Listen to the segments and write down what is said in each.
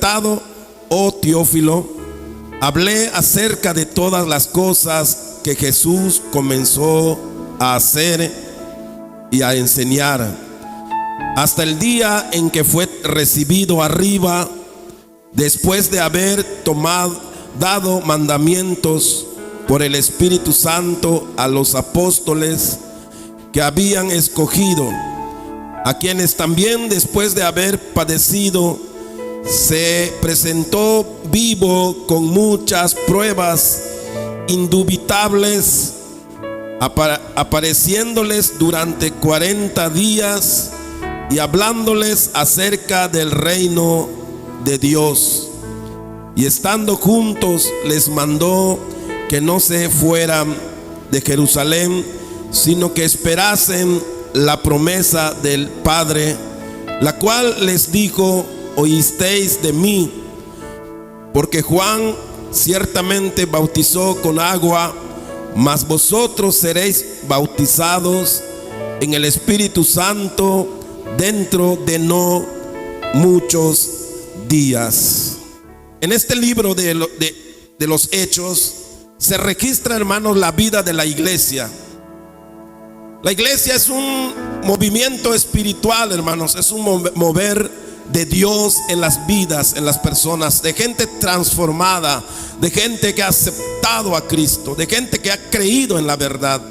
adelantado, oh Teófilo, hablé acerca de todas las cosas que Jesús comenzó a hacer y a enseñar, hasta el día en que fue recibido arriba, después de haber dado mandamientos por el Espíritu Santo a los apóstoles que habían escogido, a quienes también después de haber padecido se presentó vivo con muchas pruebas indubitables, apareciéndoles durante 40 días y hablándoles acerca del reino de Dios. Y estando juntos les mandó que no se fueran de Jerusalén, sino que esperasen la promesa del Padre, la cual les dijo: oísteis de mí, porque Juan ciertamente bautizó con agua, mas vosotros seréis bautizados en el Espíritu Santo dentro de no muchos días. En este libro de los Hechos se registra, hermanos, la vida de la iglesia. La iglesia es un movimiento espiritual, hermanos, es un mover de Dios en las vidas, en las personas, de gente transformada, de gente que ha aceptado a Cristo, de gente que ha creído en la verdad,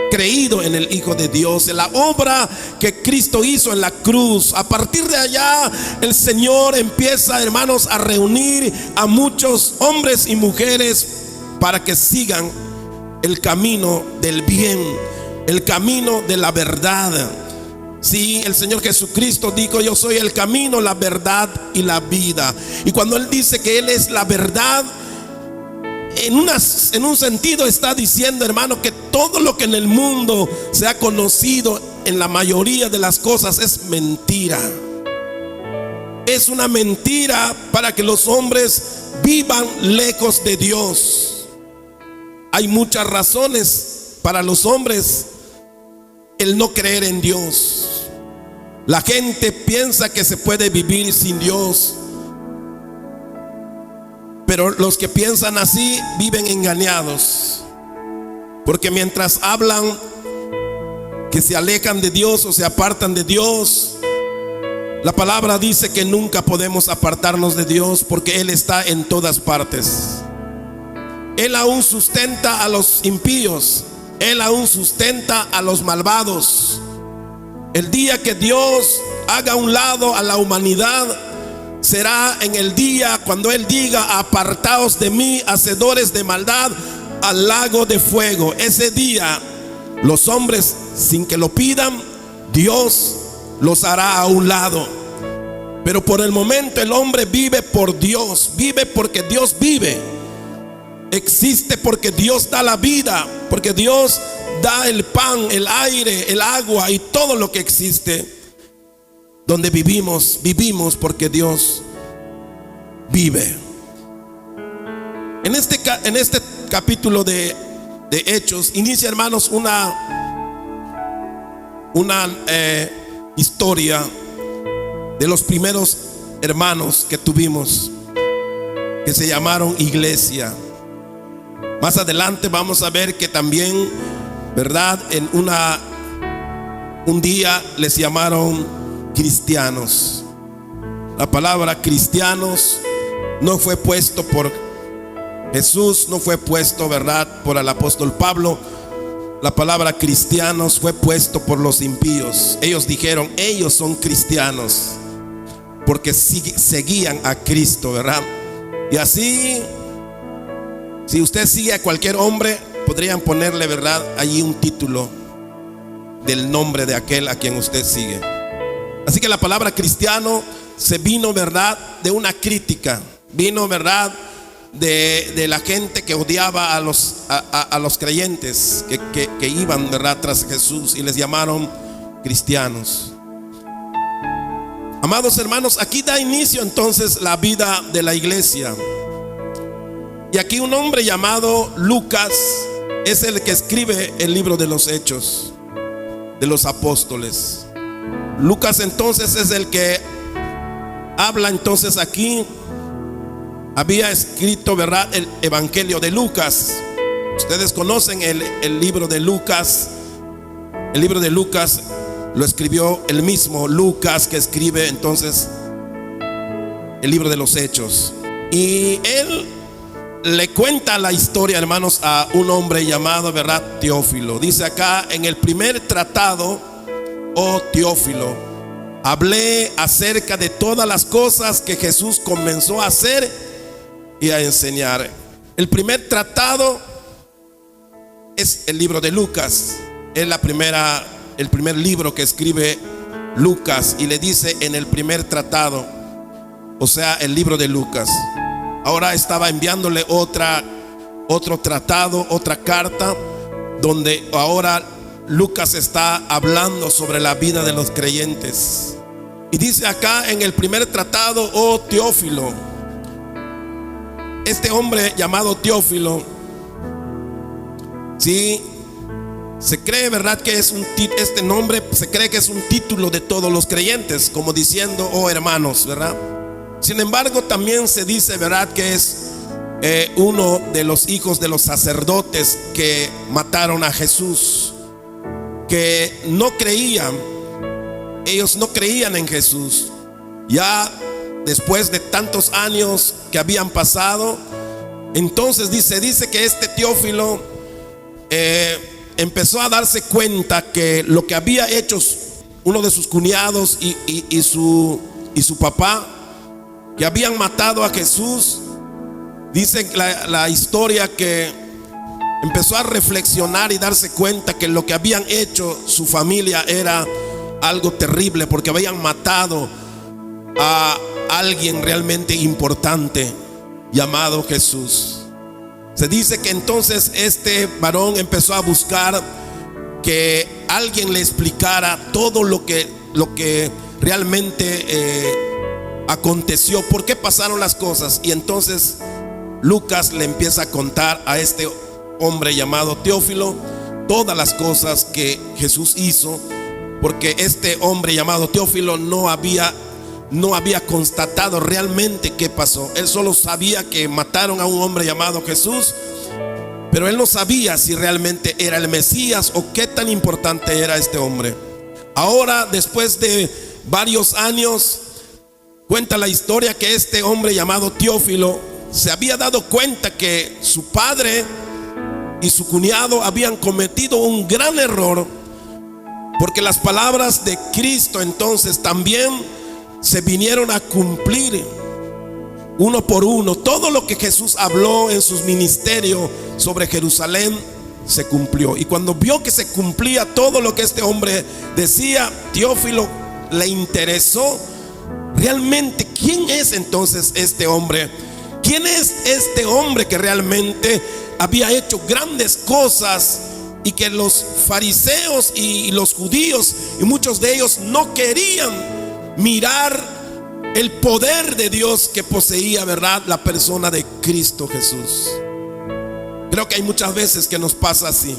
creído en el Hijo de Dios, en la obra que Cristo hizo en la cruz. A partir de allá el Señor empieza, hermanos, a reunir a muchos hombres y mujeres para que sigan el camino del bien, el camino de la verdad. Sí, el Señor Jesucristo dijo: yo soy el camino, la verdad y la vida. Y cuando Él dice que Él es la verdad, en un sentido está diciendo, hermano, que todo lo que en el mundo se ha conocido, en la mayoría de las cosas, es mentira. Es una mentira para que los hombres vivan lejos de Dios. Hay muchas razones para los hombres el no creer en Dios. La gente piensa que se puede vivir sin Dios, pero los que piensan así viven engañados, porque mientras hablan que se alejan de Dios o se apartan de Dios, la palabra dice que nunca podemos apartarnos de Dios, porque Él está en todas partes. Él aún sustenta a los impíos, Él aún sustenta a los malvados. El día que Dios haga a un lado a la humanidad será en el día cuando Él diga: apartaos de mí, hacedores de maldad, al lago de fuego. Ese día los hombres, sin que lo pidan, Dios los hará a un lado. Pero por el momento el hombre vive por Dios, vive porque Dios vive. Existe porque Dios da la vida, porque Dios da el pan, el aire, el agua y todo lo que existe. Donde vivimos porque Dios vive. En este capítulo de Hechos inicia, hermanos, una historia de los primeros hermanos que tuvimos, que se llamaron iglesia. Más adelante vamos a ver que también, ¿verdad?, en un día les llamaron cristianos. La palabra cristianos no fue puesto por Jesús, no fue puesto, ¿verdad?, por el apóstol Pablo. La palabra cristianos fue puesto por los impíos. Ellos dijeron: ellos son cristianos porque seguían a Cristo, ¿verdad? Y así, si usted sigue a cualquier hombre, podrían ponerle, ¿verdad?, allí un título del nombre de aquel a quien usted sigue. Así que la palabra cristiano se vino, ¿verdad?, de una crítica. Vino, ¿verdad?, de la gente que odiaba a los creyentes que iban, ¿verdad?, tras Jesús, y les llamaron cristianos. Amados hermanos, aquí da inicio entonces la vida de la iglesia. Y aquí un hombre llamado Lucas es el que escribe el libro de los Hechos de los Apóstoles. Lucas entonces es el que habla entonces aquí había escrito, ¿verdad?, el Evangelio de Lucas. Ustedes conocen el libro de Lucas. El libro de Lucas lo escribió el mismo Lucas que escribe entonces el libro de los Hechos. Y él le cuenta la historia, hermanos, a un hombre llamado, ¿verdad?, Teófilo. Dice acá: en el primer tratado, oh Teófilo, hablé acerca de todas las cosas que Jesús comenzó a hacer y a enseñar. El primer tratado es el libro de Lucas. Es el primer libro que escribe Lucas, y le dice en el primer tratado, o sea, el libro de Lucas. Ahora estaba enviándole otro tratado, otra carta, donde ahora Lucas está hablando sobre la vida de los creyentes. Y dice acá en el primer tratado, oh Teófilo. Este hombre llamado Teófilo, sí, se cree, ¿verdad?, que es este nombre se cree que es un título de todos los creyentes, como diciendo, oh hermanos, ¿verdad? Sin embargo, también se dice, ¿verdad?, que es uno de los hijos de los sacerdotes que mataron a Jesús, que no creían. Ellos no creían en Jesús. Ya después de tantos años que habían pasado, entonces dice que este Teófilo empezó a darse cuenta que lo que había hecho uno de sus cuñados y su papá, que habían matado a Jesús. Dice la historia que empezó a reflexionar y darse cuenta que lo que habían hecho su familia era algo terrible, porque habían matado a alguien realmente importante llamado Jesús. Se dice que entonces este varón empezó a buscar que alguien le explicara todo lo que realmente aconteció, por qué pasaron las cosas. Y entonces Lucas le empieza a contar a este hombre llamado Teófilo todas las cosas que Jesús hizo, porque este hombre llamado Teófilo no había constatado realmente qué pasó. Él solo sabía que mataron a un hombre llamado Jesús, pero él no sabía si realmente era el Mesías o qué tan importante era este hombre. Ahora, después de varios años, cuenta la historia que este hombre llamado Teófilo se había dado cuenta que su padre y su cuñado habían cometido un gran error, porque las palabras de Cristo entonces también se vinieron a cumplir uno por uno. Todo lo que Jesús habló en sus ministerios sobre Jerusalén se cumplió. Y cuando vio que se cumplía todo lo que este hombre decía, Teófilo le interesó realmente quién es entonces este hombre. ¿Quién es este hombre que realmente había hecho grandes cosas y que los fariseos y los judíos y muchos de ellos no querían mirar el poder de Dios que poseía, ¿verdad?, la persona de Cristo Jesús? Creo que hay muchas veces que nos pasa así.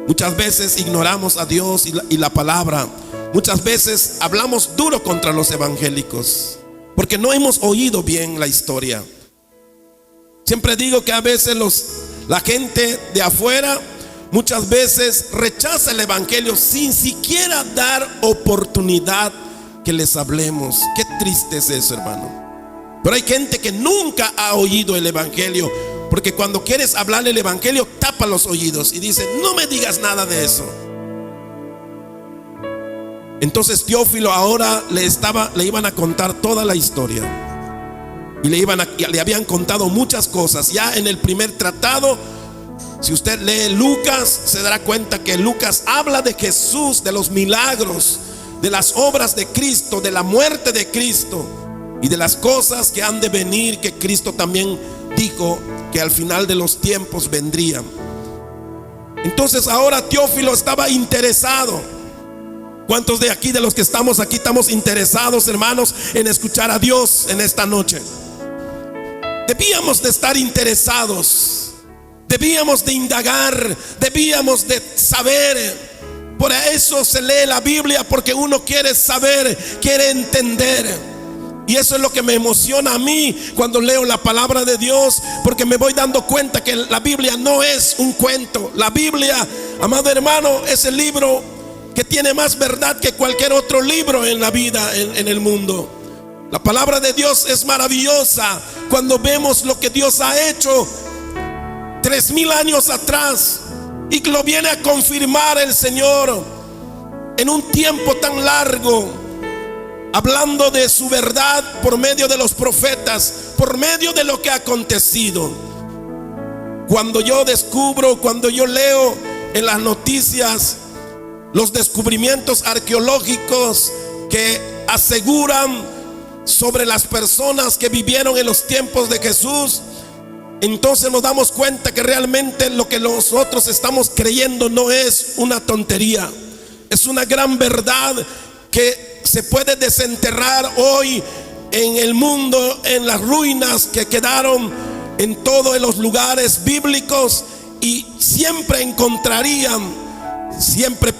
Muchas veces ignoramos a Dios y la palabra. Muchas veces hablamos duro contra los evangélicos porque no hemos oído bien la historia. Siempre digo que a veces la gente de afuera muchas veces rechaza el evangelio sin siquiera dar oportunidad que les hablemos. Qué triste es eso, hermano. Pero hay gente que nunca ha oído el evangelio, porque cuando quieres hablarle el evangelio tapa los oídos y dice, no me digas nada de eso. Entonces Teófilo ahora le iban a contar toda la historia, y le habían contado muchas cosas. Ya en el primer tratado, si usted lee Lucas, se dará cuenta que Lucas habla de Jesús, de los milagros, de las obras de Cristo, de la muerte de Cristo y de las cosas que han de venir, que Cristo también dijo que al final de los tiempos vendrían. Entonces ahora Teófilo estaba interesado. ¿Cuántos de aquí, de los que estamos aquí, estamos interesados, hermanos, en escuchar a Dios en esta noche? Debíamos de estar interesados, debíamos de indagar, debíamos de saber. Por eso se lee la Biblia, porque uno quiere saber, quiere entender. Y eso es lo que me emociona a mí cuando leo la palabra de Dios, porque me voy dando cuenta que la Biblia no es un cuento. La Biblia, amado hermano, es el libro que tiene más verdad que cualquier otro libro en la vida, en el mundo. La palabra de Dios es maravillosa cuando vemos lo que Dios ha hecho 3000 años atrás, y que lo viene a confirmar el Señor en un tiempo tan largo, hablando de su verdad por medio de los profetas, por medio de lo que ha acontecido. Cuando yo descubro, cuando yo leo en las noticias los descubrimientos arqueológicos que aseguran sobre las personas que vivieron en los tiempos de Jesús, entonces nos damos cuenta que realmente lo que nosotros estamos creyendo no es una tontería, es una gran verdad que se puede desenterrar hoy en el mundo, en las ruinas que quedaron en todos los lugares bíblicos, y siempre encontrarían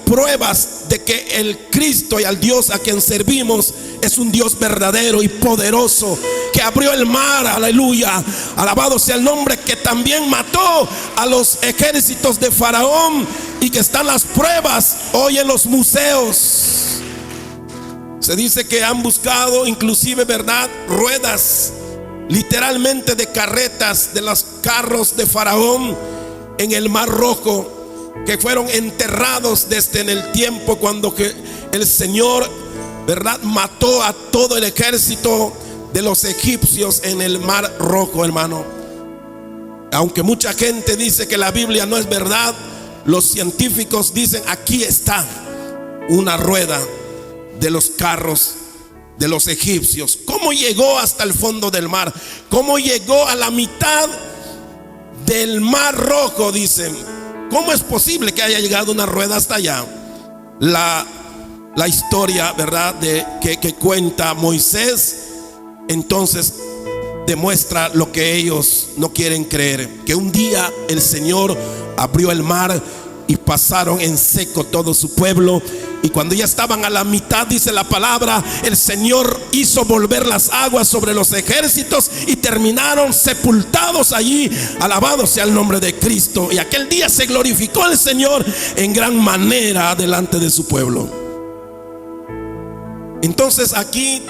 pruebas de que el Cristo y al Dios a quien servimos es un Dios verdadero y poderoso, que abrió el mar, aleluya, alabado sea el nombre, que también mató a los ejércitos de Faraón, y que están las pruebas hoy en los museos. Se dice que han buscado inclusive, ¿verdad?, ruedas literalmente de carretas de los carros de Faraón en el Mar Rojo, que fueron enterrados desde en el tiempo cuando que el Señor, ¿verdad?, mató a todo el ejército de los egipcios en el Mar Rojo, hermano. Aunque mucha gente dice que la Biblia no es verdad, los científicos dicen: aquí está una rueda de los carros de los egipcios. ¿Cómo llegó hasta el fondo del mar? ¿Cómo llegó a la mitad del Mar Rojo? Dicen, ¿cómo es posible que haya llegado una rueda hasta allá? La historia, ¿verdad?, que cuenta Moisés, entonces demuestra lo que ellos no quieren creer: que un día el Señor abrió el mar y pasaron en seco todo su pueblo. Y cuando ya estaban a la mitad, dice la palabra, el Señor hizo volver las aguas sobre los ejércitos y terminaron sepultados allí. Alabado sea el nombre de Cristo. Y aquel día se glorificó el Señor en gran manera delante de su pueblo. Entonces aquí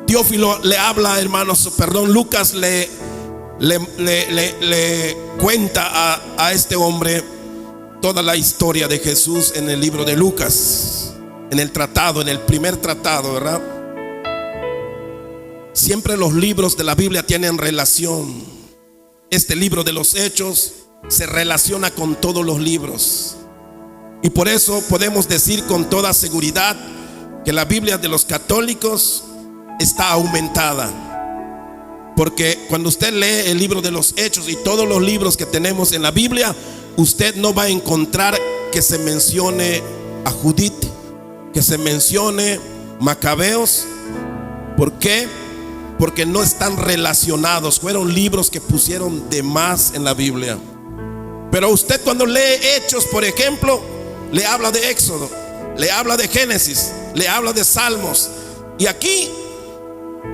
Teófilo le habla, hermanos, Lucas le cuenta a este hombre toda la historia de Jesús en el libro de Lucas, en el tratado, en el primer tratado, ¿verdad? Siempre los libros de la Biblia tienen relación. Este libro de los Hechos se relaciona con todos los libros, y por eso podemos decir con toda seguridad que la Biblia de los católicos está aumentada. Porque cuando usted lee el libro de los Hechos y todos los libros que tenemos en la Biblia, usted no va a encontrar que se mencione a Judith, que se mencione Macabeos. ¿Por qué? Porque no están relacionados. Fueron libros que pusieron de más en la Biblia. Pero usted cuando lee Hechos, por ejemplo, le habla de Éxodo, le habla de Génesis, le habla de Salmos. Y aquí,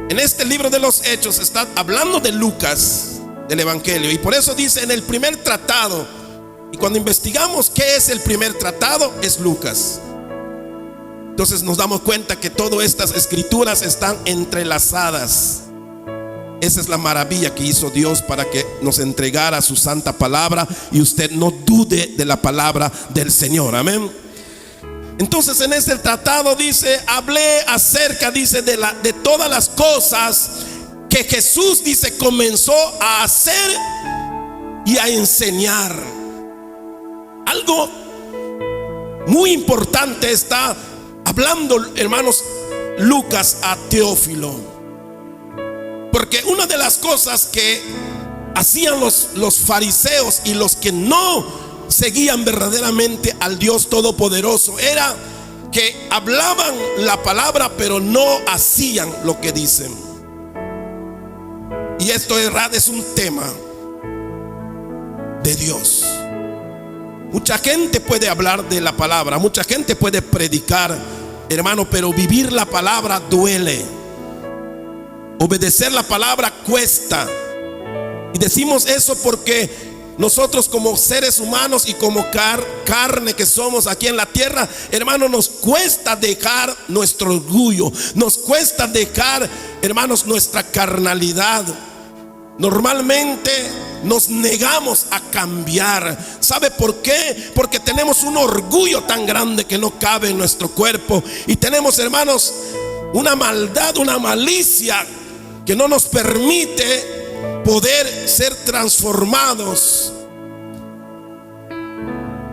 en este libro de los Hechos, está hablando de Lucas, del Evangelio. Y por eso dice en el primer tratado. Y cuando investigamos qué es el primer tratado, es Lucas. Entonces nos damos cuenta que todas estas escrituras están entrelazadas. Esa es la maravilla que hizo Dios para que nos entregara su santa palabra, y usted no dude de la palabra del Señor. Amén. Entonces en este tratado dice, hablé acerca, dice, de todas las cosas que Jesús, dice, comenzó a hacer y a enseñar. Algo muy importante está hablando, hermanos, Lucas a Teófilo, porque una de las cosas que hacían los fariseos y los que no seguían verdaderamente al Dios Todopoderoso era que hablaban la palabra pero no hacían lo que dicen. Y esto es un tema de Dios. Mucha gente puede hablar de la palabra, mucha gente puede predicar hermano, pero vivir la palabra duele. Obedecer la palabra cuesta. Y decimos eso porque nosotros como seres humanos y como carne que somos aquí en la tierra, hermano, nos cuesta dejar nuestro orgullo. Nos cuesta dejar, hermanos, nuestra carnalidad. Normalmente nos negamos a cambiar. ¿Sabe por qué? Porque tenemos un orgullo tan grande que no cabe en nuestro cuerpo. Y tenemos, hermanos, una maldad, una malicia que no nos permite poder ser transformados.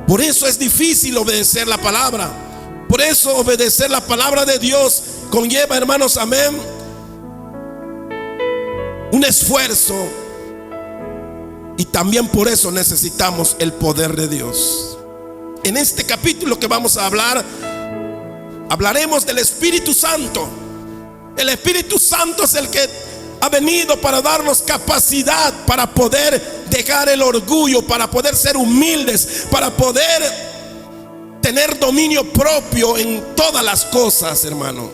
Por eso es difícil obedecer la palabra. Por eso obedecer la palabra de Dios conlleva, hermanos, amén, un esfuerzo. Y también por eso necesitamos el poder de Dios. En este capítulo que vamos a hablar, hablaremos del Espíritu Santo. El Espíritu Santo es el que ha venido para darnos capacidad para poder dejar el orgullo, para poder ser humildes, para poder tener dominio propio en todas las cosas, hermano.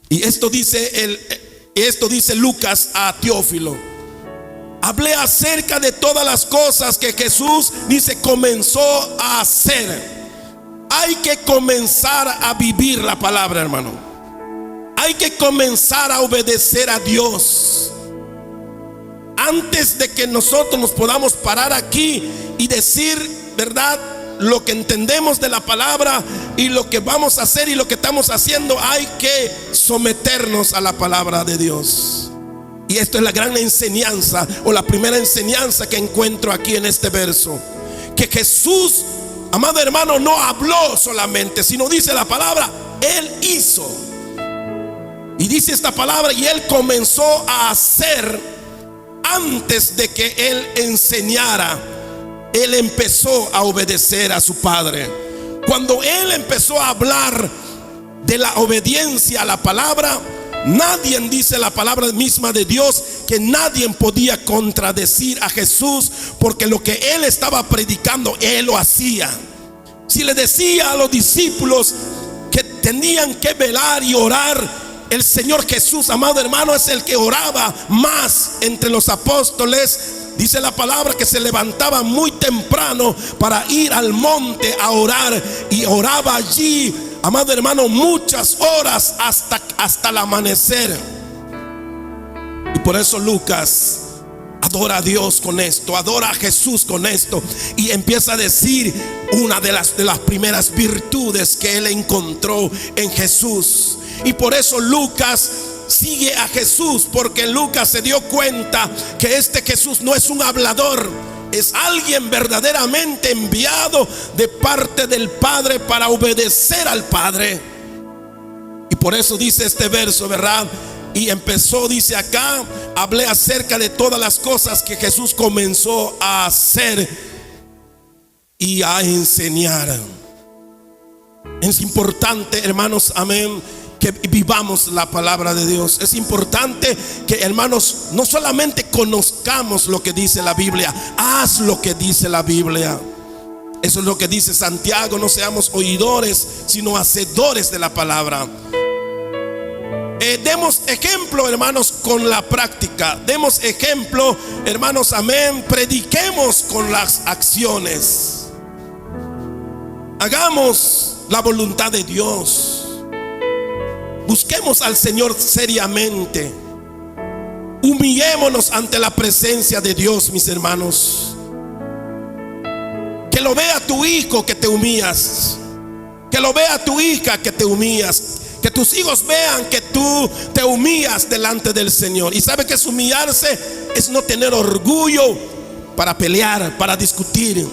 Y esto dice Lucas a Teófilo. Hablé acerca de todas las cosas que Jesús, dice, comenzó a hacer. Hay que comenzar a vivir la palabra, hermano. Hay que comenzar a obedecer a Dios. Antes de que nosotros nos podamos parar aquí y decir, ¿verdad?, lo que entendemos de la palabra y lo que vamos a hacer y lo que estamos haciendo, hay que someternos a la palabra de Dios. Y esto es la gran enseñanza, o la primera enseñanza que encuentro aquí en este verso. Que Jesús, amado hermano, no habló solamente, sino dice la palabra, Él hizo. Y dice esta palabra, y Él comenzó a hacer antes de que Él enseñara. Él empezó a obedecer a su Padre. Cuando Él empezó a hablar de la obediencia a la palabra, nadie, dice la palabra misma de Dios, que nadie podía contradecir a Jesús, porque lo que Él estaba predicando, Él lo hacía. Si le decía a los discípulos que tenían que velar y orar, el Señor Jesús, amado hermano, es el que oraba más entre los apóstoles. Dice la palabra que se levantaba muy temprano para ir al monte a orar, y oraba allí, amado hermano, muchas horas hasta el amanecer. Y por eso Lucas adora a Dios con esto, adora a Jesús con esto, y empieza a decir una de las primeras virtudes que él encontró en Jesús. Y por eso Lucas sigue a Jesús, porque Lucas se dio cuenta que este Jesús no es un hablador, es alguien verdaderamente enviado de parte del Padre para obedecer al Padre. Y por eso dice este verso, ¿verdad? Y empezó, dice acá, hablé acerca de todas las cosas que Jesús comenzó a hacer y a enseñar. Es importante, hermanos, amén, que vivamos la palabra de Dios. Es importante que, hermanos, no solamente conozcamos lo que dice la Biblia, haz lo que dice la Biblia. Eso es lo que dice Santiago: no seamos oidores, sino hacedores de la palabra. Demos ejemplo, hermanos, con la práctica. Demos ejemplo, hermanos, amén. Prediquemos con las acciones. Hagamos la voluntad de Dios. Busquemos al Señor seriamente. Humillémonos ante la presencia de Dios, mis hermanos. Que lo vea tu hijo que te humillas. Que lo vea tu hija que te humillas. Que tus hijos vean que tú te humillas delante del Señor. Y sabe que es humillarse, es no tener orgullo para pelear, para discutir.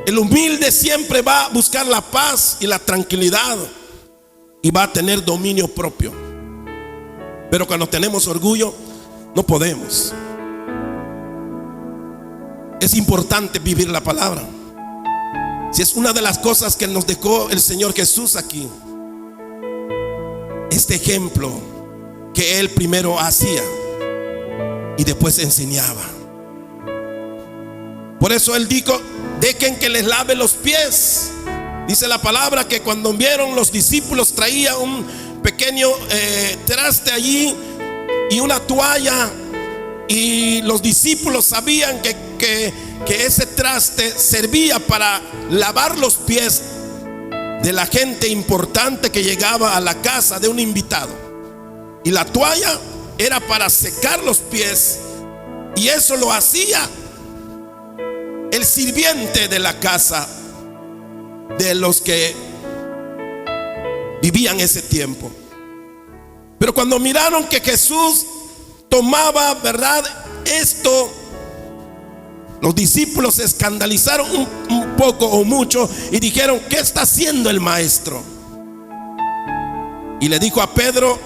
El humilde siempre va a buscar la paz y la tranquilidad, y va a tener dominio propio. Pero cuando tenemos orgullo, no podemos. Es importante vivir la palabra. Si es una de las cosas que nos dejó el Señor Jesús aquí, este ejemplo que Él primero hacía y después enseñaba. Por eso Él dijo: dejen que les lave los pies. Dice la palabra que cuando vieron los discípulos, traía un pequeño traste allí y una toalla, y los discípulos sabían que ese traste servía para lavar los pies de la gente importante que llegaba a la casa de un invitado, y la toalla era para secar los pies, y eso lo hacía el sirviente de la casa de los que vivían ese tiempo. Pero cuando miraron que Jesús tomaba, ¿verdad?, esto, los discípulos se escandalizaron un poco o mucho y dijeron: ¿qué está haciendo el maestro? Y le dijo a Pedro: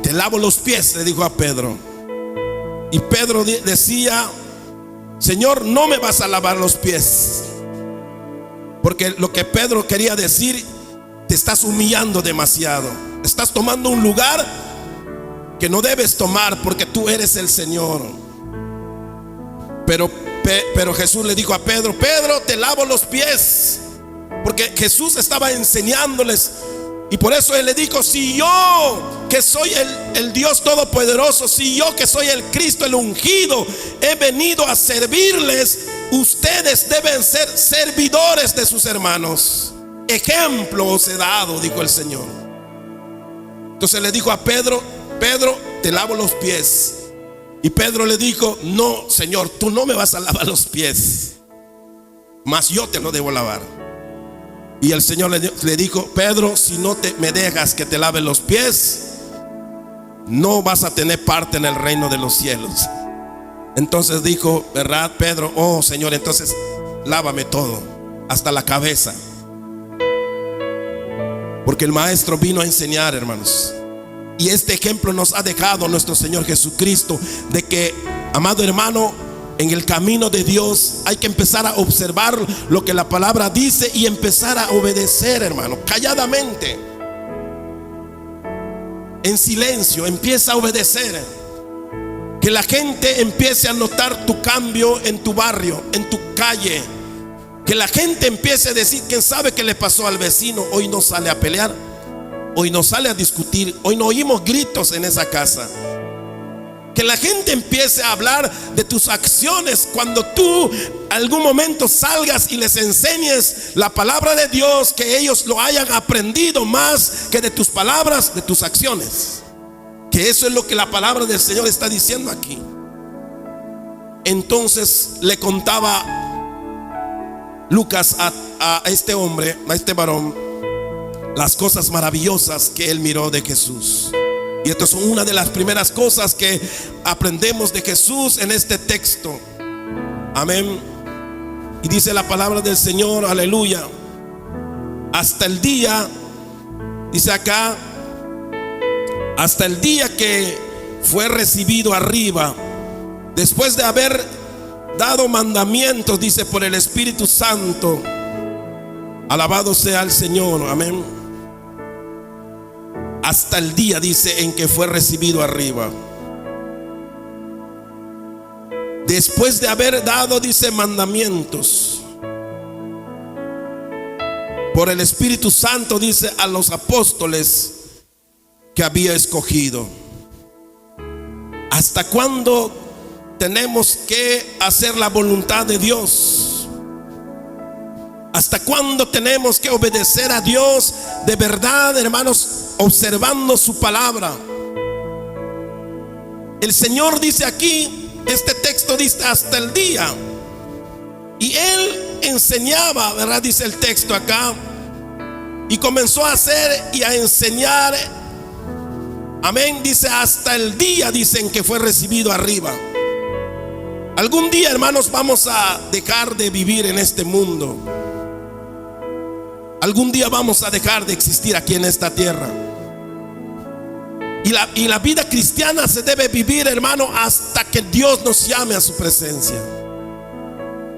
te lavo los pies, le dijo a Pedro. Y Pedro decía: Señor, no me vas a lavar los pies. Porque lo que Pedro quería decir: te estás humillando demasiado, estás tomando un lugar que no debes tomar, porque tú eres el Señor. Pero Jesús le dijo a Pedro: Pedro, te lavo los pies. Porque Jesús estaba enseñándoles, y por eso él le dijo: si yo, que soy el Dios Todopoderoso, si yo, que soy el Cristo, el ungido, he venido a servirles, ustedes deben ser servidores de sus hermanos. Ejemplo os he dado, dijo el Señor. Entonces le dijo a Pedro: Pedro, te lavo los pies. Y Pedro le dijo: no, Señor, tú no me vas a lavar los pies, mas yo te lo debo lavar. Y el Señor le dijo: Pedro, si no me dejas que te lave los pies, no vas a tener parte en el reino de los cielos. Entonces dijo, ¿verdad, Pedro? Oh, Señor, entonces lávame todo, hasta la cabeza. Porque el maestro vino a enseñar, hermanos. Y este ejemplo nos ha dejado nuestro Señor Jesucristo, de que, amado hermano, en el camino de Dios hay que empezar a observar lo que la palabra dice y empezar a obedecer, hermano, calladamente, en silencio. Empieza a obedecer. Que la gente empiece a notar tu cambio en tu barrio, en tu calle. Que la gente empiece a decir: ¿quién sabe qué le pasó al vecino? Hoy no sale a pelear, hoy no sale a discutir, hoy no oímos gritos en esa casa. Que la gente empiece a hablar de tus acciones cuando tú algún momento salgas y les enseñes la palabra de Dios, que ellos lo hayan aprendido más que de tus palabras, de tus acciones. Que eso es lo que la palabra del Señor está diciendo aquí. Entonces le contaba Lucas a este hombre, a este varón, las cosas maravillosas que él miró de Jesús. Y esto es una de las primeras cosas que aprendemos de Jesús en este texto. Amén. Y dice la palabra del Señor, aleluya: hasta el día, dice acá, hasta el día que fue recibido arriba, después de haber dado mandamientos, dice, por el Espíritu Santo. Alabado sea el Señor, amén. Hasta el día, dice, en que fue recibido arriba. Después de haber dado, dice, mandamientos por el Espíritu Santo, dice, a los apóstoles que había escogido. ¿Hasta cuándo tenemos que hacer la voluntad de Dios? ¿Hasta cuándo tenemos que obedecer a Dios de verdad, hermanos, observando su palabra? El Señor dice aquí, este texto dice hasta el día. Y Él enseñaba, ¿verdad? Dice el texto acá. Y comenzó a hacer y a enseñar. Amén. Dice hasta el día, dicen, que fue recibido arriba. Algún día, hermanos, vamos a dejar de vivir en este mundo. Algún día vamos a dejar de existir aquí en esta tierra. Y la vida cristiana se debe vivir, hermano, hasta que Dios nos llame a su presencia.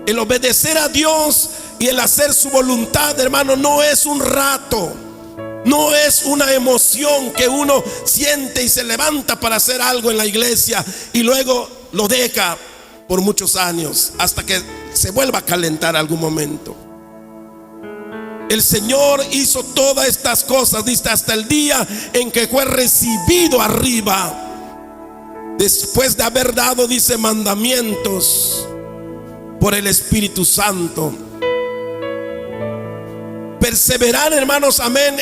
El obedecer a Dios y el hacer su voluntad, hermano, no es un rato, no es una emoción que uno siente y se levanta para hacer algo en la iglesia y luego lo deja por muchos años hasta que se vuelva a calentar algún momento. El Señor hizo todas estas cosas, dice, hasta el día en que fue recibido arriba. Después de haber dado, dice, mandamientos por el Espíritu Santo. Perseverar, hermanos, amén,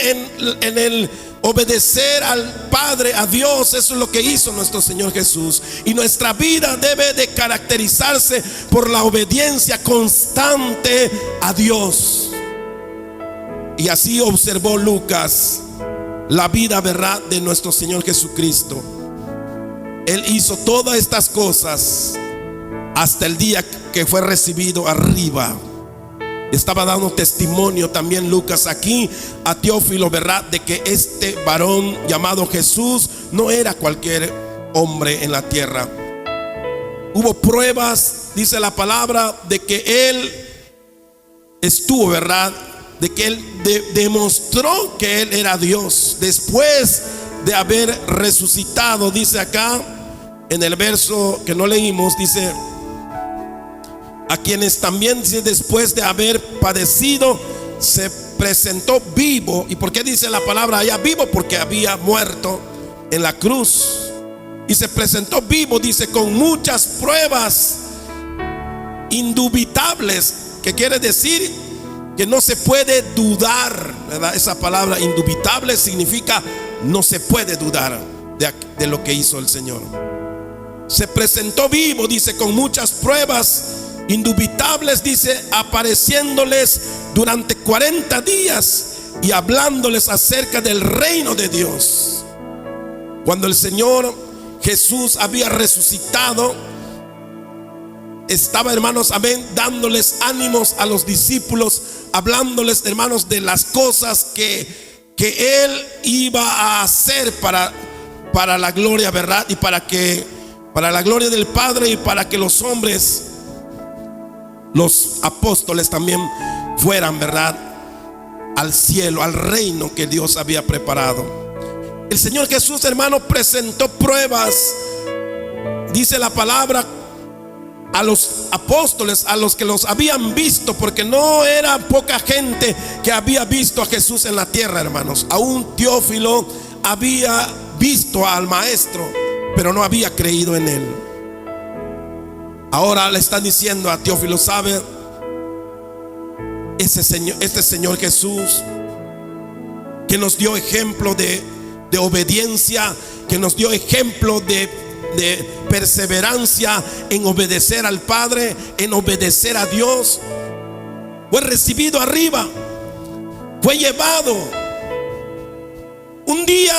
en el obedecer al Padre, a Dios. Eso es lo que hizo nuestro Señor Jesús. Y nuestra vida debe de caracterizarse por la obediencia constante a Dios. Y así observó Lucas la vida, ¿verdad?, de nuestro Señor Jesucristo. Él hizo todas estas cosas hasta el día que fue recibido arriba. Estaba dando testimonio también Lucas aquí a Teófilo, ¿verdad?, de que este varón llamado Jesús no era cualquier hombre en la tierra. Hubo pruebas, dice la palabra, de que él estuvo, ¿verdad?, de que él demostró que él era Dios después de haber resucitado. Dice acá en el verso que no leímos, dice: a quienes también, dice, después de haber padecido, se presentó vivo. ¿Y por qué dice la palabra allá vivo? Porque había muerto en la cruz. Y se presentó vivo, dice, con muchas pruebas indubitables, que quiere decir que no se puede dudar, ¿verdad? Esa palabra indubitable significa no se puede dudar de lo que hizo el Señor. Se presentó vivo, dice, con muchas pruebas indubitables, dice, apareciéndoles durante 40 días y hablándoles acerca del reino de Dios. Cuando el Señor Jesús había resucitado, estaba, hermanos, amén, dándoles ánimos a los discípulos, hablándoles, hermanos, de las cosas que Él iba a hacer para la gloria, ¿verdad? Y para la gloria del Padre, y para que los hombres, los apóstoles también fueran, ¿verdad?, al cielo, al reino que Dios había preparado. El Señor Jesús, hermano, presentó pruebas, dice la palabra, a los apóstoles, a los que los habían visto, porque no era poca gente que había visto a Jesús en la tierra, hermanos. Aún Teófilo había visto al Maestro, pero no había creído en él. Ahora le están diciendo a Teófilo: ¿sabe? Este Señor Jesús, que nos dio ejemplo de obediencia, que nos dio ejemplo de perseverancia en obedecer al Padre, en obedecer a Dios, fue recibido arriba, fue llevado. Un día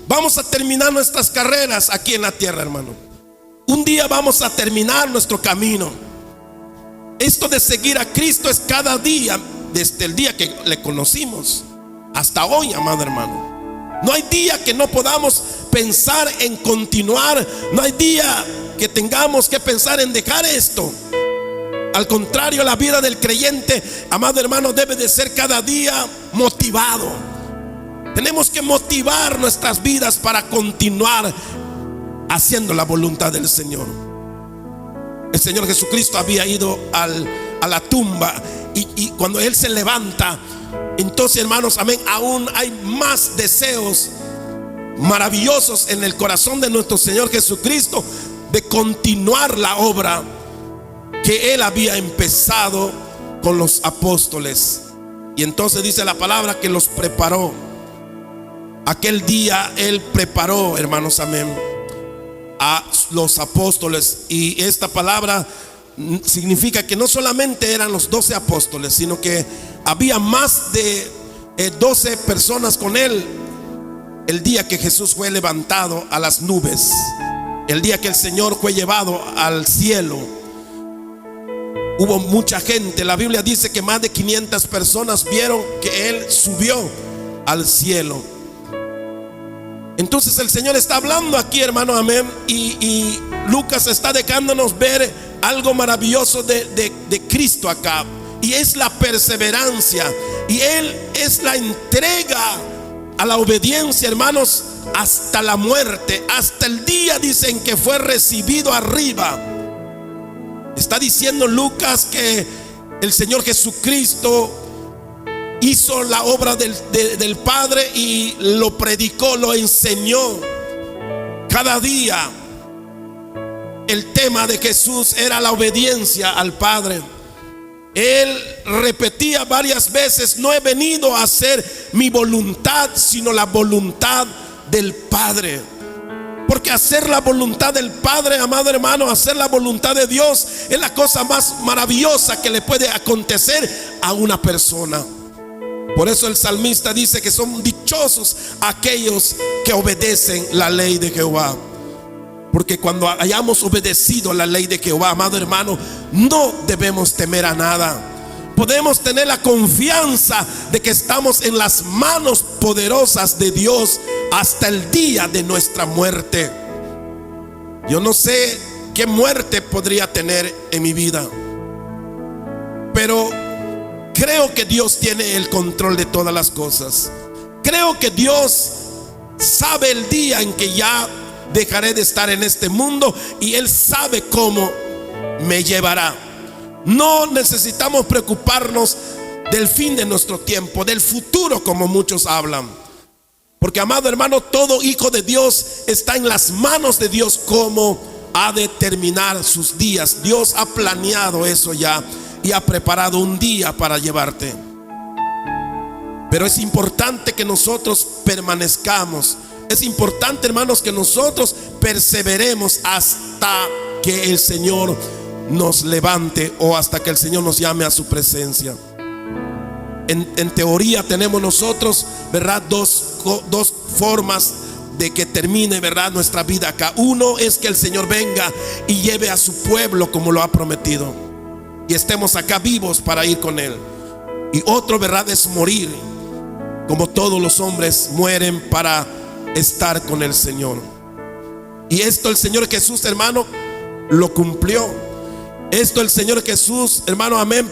vamos a terminar nuestras carreras aquí en la tierra, hermano. Un día vamos a terminar nuestro camino. Esto de seguir a Cristo es cada día, desde el día que le conocimos hasta hoy, amado hermano. No hay día que no podamos pensar en continuar. No hay día que tengamos que pensar en dejar esto. Al contrario, la vida del creyente, amado hermano, debe de ser cada día motivado. Tenemos que motivar nuestras vidas para continuar haciendo la voluntad del Señor. El Señor Jesucristo había ido a la tumba, y cuando Él se levanta, entonces, hermanos, amén, aún hay más deseos maravillosos en el corazón de nuestro Señor Jesucristo de continuar la obra que Él había empezado con los apóstoles. Y entonces dice la palabra que los preparó. Aquel día Él preparó, hermanos, amén, a los apóstoles. Y esta palabra significa que no solamente eran los 12 apóstoles, sino que había más de 12 personas con él el día que Jesús fue levantado a las nubes, el día que el Señor fue llevado al cielo. Hubo mucha gente. La Biblia dice que más de 500 personas vieron que Él subió al cielo. Entonces el Señor está hablando aquí, hermano, amén. Y Lucas está dejándonos ver algo maravilloso de Cristo acá. Y es la perseverancia. Y Él es la entrega a la obediencia, hermanos, hasta la muerte. Hasta el día, dicen, que fue recibido arriba. Está diciendo Lucas que el Señor Jesucristo hizo la obra del Padre y lo predicó, lo enseñó. Cada día el tema de Jesús era la obediencia al Padre. Él repetía varias veces: no he venido a hacer mi voluntad, sino la voluntad del Padre. Porque hacer la voluntad del Padre, amado hermano, hacer la voluntad de Dios es la cosa más maravillosa que le puede acontecer a una persona. Por eso el salmista dice que son dichosos aquellos que obedecen la ley de Jehová. Porque cuando hayamos obedecido la ley de Jehová, amado hermano, no debemos temer a nada. Podemos tener la confianza de que estamos en las manos poderosas de Dios hasta el día de nuestra muerte. Yo no sé qué muerte podría tener en mi vida, pero creo que Dios tiene el control de todas las cosas. Creo que Dios sabe el día en que ya dejaré de estar en este mundo, y Él sabe cómo me llevará. No necesitamos preocuparnos del fin de nuestro tiempo, del futuro, como muchos hablan. Porque, amado hermano, todo hijo de Dios está en las manos de Dios, cómo ha de terminar sus días. Dios ha planeado eso ya y ha preparado un día para llevarte. Pero es importante que nosotros permanezcamos. Es importante, hermanos, que nosotros perseveremos hasta que el Señor nos levante o hasta que el Señor nos llame a su presencia. En teoría tenemos nosotros, ¿verdad?, dos formas de que termine, ¿verdad?, nuestra vida acá. Uno es que el Señor venga y lleve a su pueblo como lo ha prometido, y estemos acá vivos para ir con Él. Y otro, ¿verdad?, es morir, como todos los hombres mueren para estar con el Señor. Y esto el Señor Jesús, hermano, lo cumplió. Esto el Señor Jesús, hermano, amén,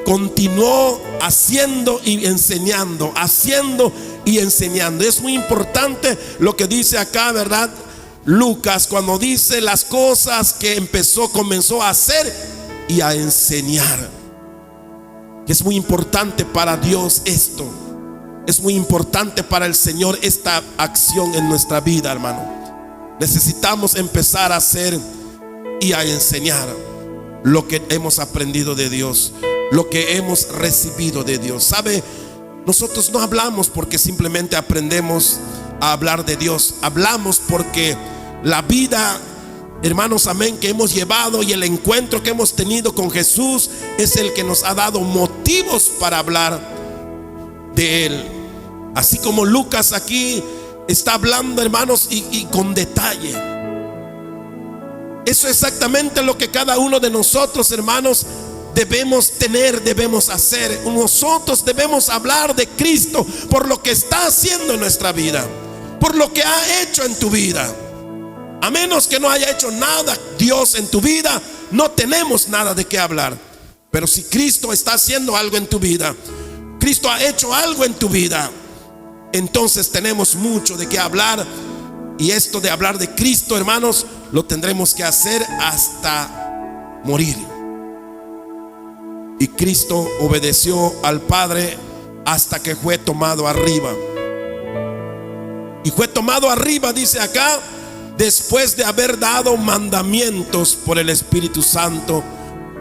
continuó haciendo y enseñando, haciendo y enseñando. Es muy importante lo que dice acá, ¿verdad?, Lucas, cuando dice las cosas que comenzó a hacer y a enseñar. Es muy importante para Dios esto. Es muy importante para el Señor esta acción en nuestra vida, hermano. Necesitamos empezar a hacer y a enseñar lo que hemos aprendido de Dios, lo que hemos recibido de Dios. ¿Sabe? Nosotros no hablamos porque simplemente aprendemos a hablar de Dios. Hablamos porque la vida, hermanos, amén, que hemos llevado y el encuentro que hemos tenido con Jesús es el que nos ha dado motivos para hablar de Él. Así como Lucas aquí está hablando, hermanos, y con detalle. Eso es exactamente lo que cada uno de nosotros, hermanos, debemos tener, debemos hacer. Nosotros debemos hablar de Cristo por lo que está haciendo en nuestra vida, por lo que ha hecho en tu vida. A menos que no haya hecho nada Dios en tu vida, no tenemos nada de qué hablar. Pero si Cristo está haciendo algo en tu vida, Cristo ha hecho algo en tu vida, entonces tenemos mucho de qué hablar. Y esto de hablar de Cristo, hermanos, lo tendremos que hacer hasta morir. Y Cristo obedeció al Padre hasta que fue tomado arriba. Y fue tomado arriba, dice acá, después de haber dado mandamientos por el Espíritu Santo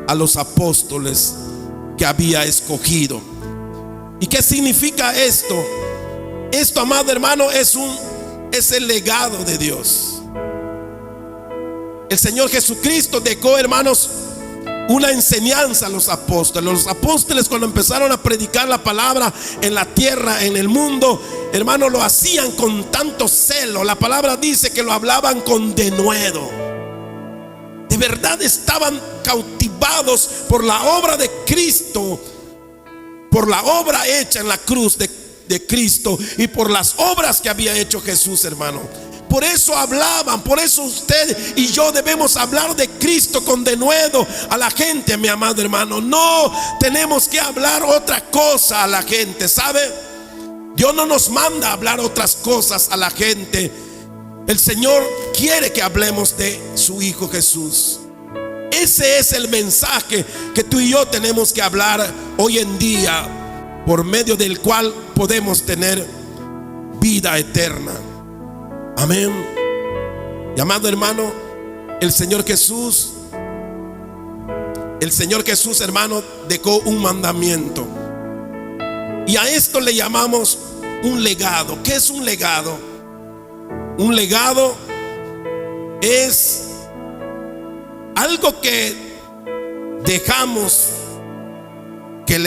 a los apóstoles que había escogido. ¿Y qué significa esto? Esto, amado hermano, es el legado de Dios. El Señor Jesucristo dejó, hermanos, una enseñanza a los apóstoles. Los apóstoles, cuando empezaron a predicar la palabra en la tierra, en el mundo, hermanos, lo hacían con tanto celo. La palabra dice que lo hablaban con denuedo. De verdad estaban cautivados por la obra de Cristo, por la obra hecha en la cruz de Cristo y por las obras que había hecho Jesús, hermano. Por eso hablaban, por eso usted y yo debemos hablar de Cristo con denuedo a la gente, mi amado hermano. No tenemos que hablar otra cosa a la gente, ¿sabe? Dios no nos manda a hablar otras cosas a la gente. El Señor quiere que hablemos de su Hijo Jesús. Ese es el mensaje que tú y yo tenemos que hablar hoy en día. por medio del cual podemos tener vida eterna. Amén. Y amado hermano, el Señor Jesús, hermano, dejó un mandamiento. Y a esto le llamamos un legado. ¿Qué es un legado? Un legado es algo que dejamos que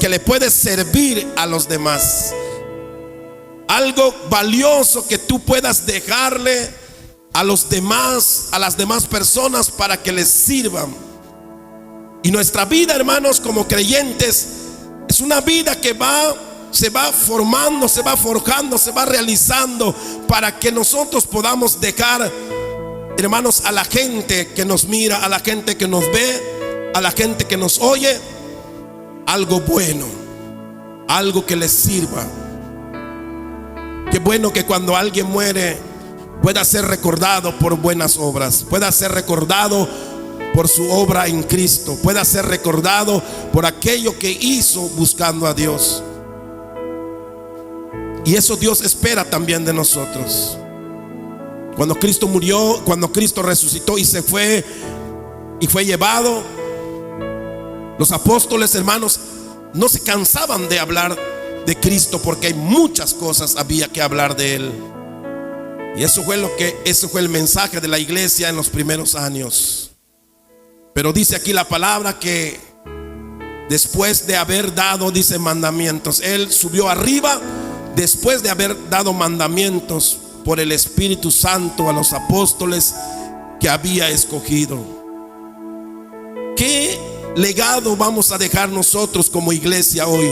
le puede servir a los demás. Algo valioso que tú puedas dejarle a los demás, a las demás personas, para que les sirvan. Y nuestra vida, hermanos, como creyentes, es una vida que se va formando, se va forjando, se va realizando, para que nosotros podamos dejar, hermanos, a la gente que nos mira, a la gente que nos ve, a la gente que nos oye, algo bueno, algo que les sirva. Qué bueno que cuando alguien muere pueda ser recordado por buenas obras, pueda ser recordado por su obra en Cristo, pueda ser recordado por aquello que hizo buscando a Dios. Y eso Dios espera también de nosotros. Cuando Cristo murió, cuando Cristo resucitó y se fue y fue llevado, los apóstoles, hermanos, no se cansaban de hablar de Cristo, porque hay muchas cosas había que hablar de Él. Y eso fue el mensaje de la iglesia en los primeros años. Pero dice aquí la palabra que después de haber dado, dice, mandamientos, Él subió arriba después de haber dado mandamientos por el Espíritu Santo a los apóstoles que había escogido. ¿Qué legado vamos a dejar nosotros como iglesia hoy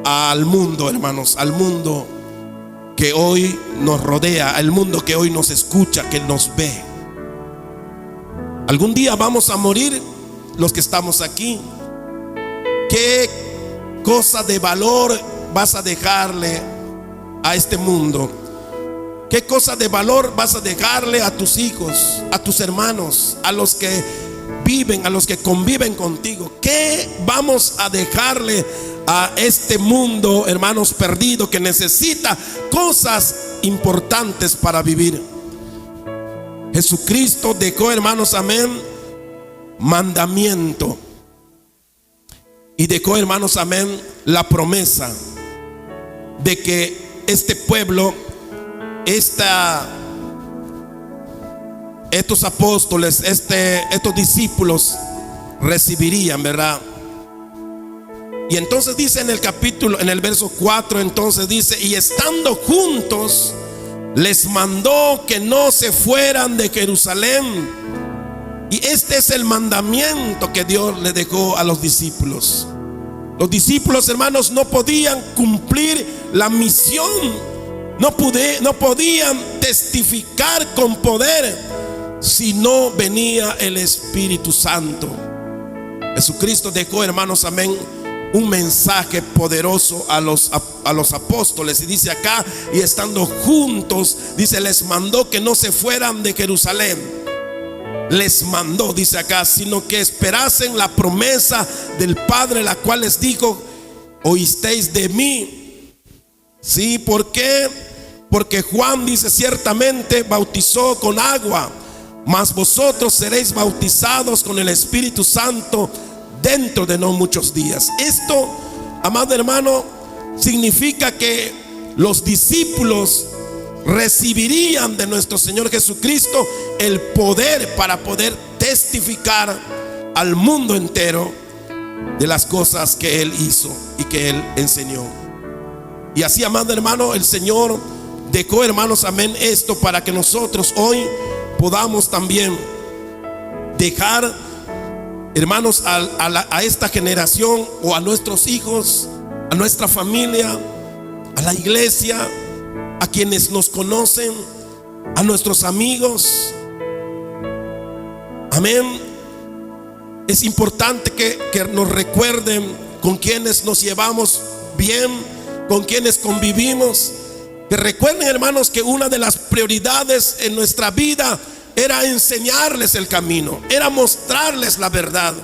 al mundo, hermanos? Al mundo que hoy nos rodea, al mundo que hoy nos escucha, que nos ve. Algún día vamos a morir los que estamos aquí. ¿Qué cosa de valor vas a dejarle a este mundo? ¿Qué cosa de valor vas a dejarle a tus hijos, a tus hermanos, a los que viven, a los que conviven contigo? ¿Qué vamos a dejarle a este mundo, hermanos, perdido, que necesita cosas importantes para vivir? Jesucristo dejó, hermanos, amén, mandamiento. Y dejó, hermanos, amén, la promesa de que este pueblo, estos apóstoles, estos discípulos recibirían, ¿verdad? Y entonces dice en el verso 4, entonces dice: y estando juntos, les mandó que no se fueran de Jerusalén. Y este es el mandamiento que Dios le dejó a los discípulos. Los discípulos, hermanos, no podían cumplir la misión, no podían testificar con poder si no venía el Espíritu Santo. Jesucristo dejó, hermanos, amén, un mensaje poderoso a los apóstoles. Y dice acá: y estando juntos, dice, les mandó que no se fueran de Jerusalén. Les mandó, dice acá, sino que esperasen la promesa del Padre, la cual les dijo: oísteis de mí. Sí, ¿por qué? Porque Juan, dice, ciertamente bautizó con agua, mas vosotros seréis bautizados con el Espíritu Santo dentro de no muchos días. Esto, amado hermano, significa que los discípulos recibirían de nuestro Señor Jesucristo el poder para poder testificar al mundo entero de las cosas que Él hizo y que Él enseñó. Y así, amado hermano, el Señor dejó, hermanos, amén, esto para que nosotros hoy podamos también dejar, hermanos, a esta generación, o a nuestros hijos, a nuestra familia, a la iglesia, a quienes nos conocen, a nuestros amigos. Amén. Es importante que nos recuerden con quienes nos llevamos bien, con quienes convivimos. Que recuerden, hermanos, que una de las prioridades en nuestra vida era enseñarles el camino, era mostrarles la verdad,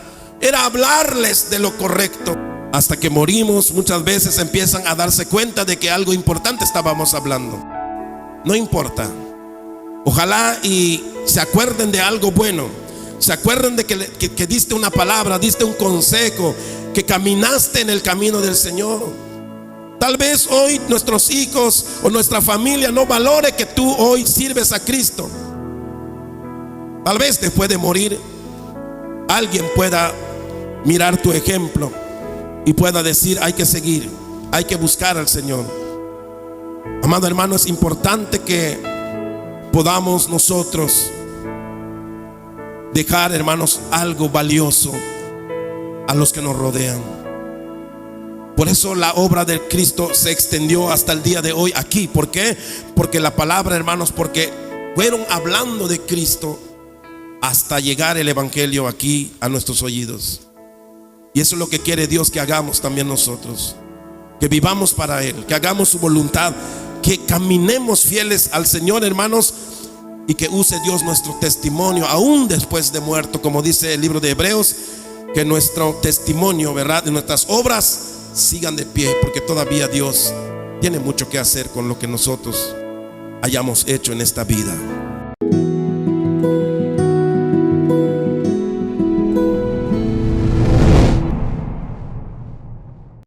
era hablarles de lo correcto. hasta que morimos, muchas veces empiezan a darse cuenta de que algo importante estábamos hablando. No importa. Ojalá y se acuerden de algo bueno. Se acuerden de que diste una palabra, diste un consejo, que caminaste en el camino del Señor. Tal vez hoy nuestros hijos o nuestra familia no valore que tú hoy sirves a Cristo. Tal vez después de morir alguien pueda mirar tu ejemplo y pueda decir: hay que seguir, hay que buscar al Señor. Amado hermano, es importante que podamos nosotros dejar, hermanos, algo valioso a los que nos rodean. Por eso la obra de Cristo se extendió hasta el día de hoy aquí. ¿Por qué? Porque la palabra, hermanos, porque fueron hablando de Cristo hasta llegar el evangelio aquí a nuestros oídos. Y eso es lo que quiere Dios que hagamos también nosotros, que vivamos para Él, que hagamos su voluntad, que caminemos fieles al Señor, hermanos, y que use Dios nuestro testimonio aún después de muerto, como dice el libro de Hebreos, que nuestro testimonio, ¿verdad?, y nuestras obras sigan de pie, porque todavía Dios tiene mucho que hacer con lo que nosotros hayamos hecho en esta vida.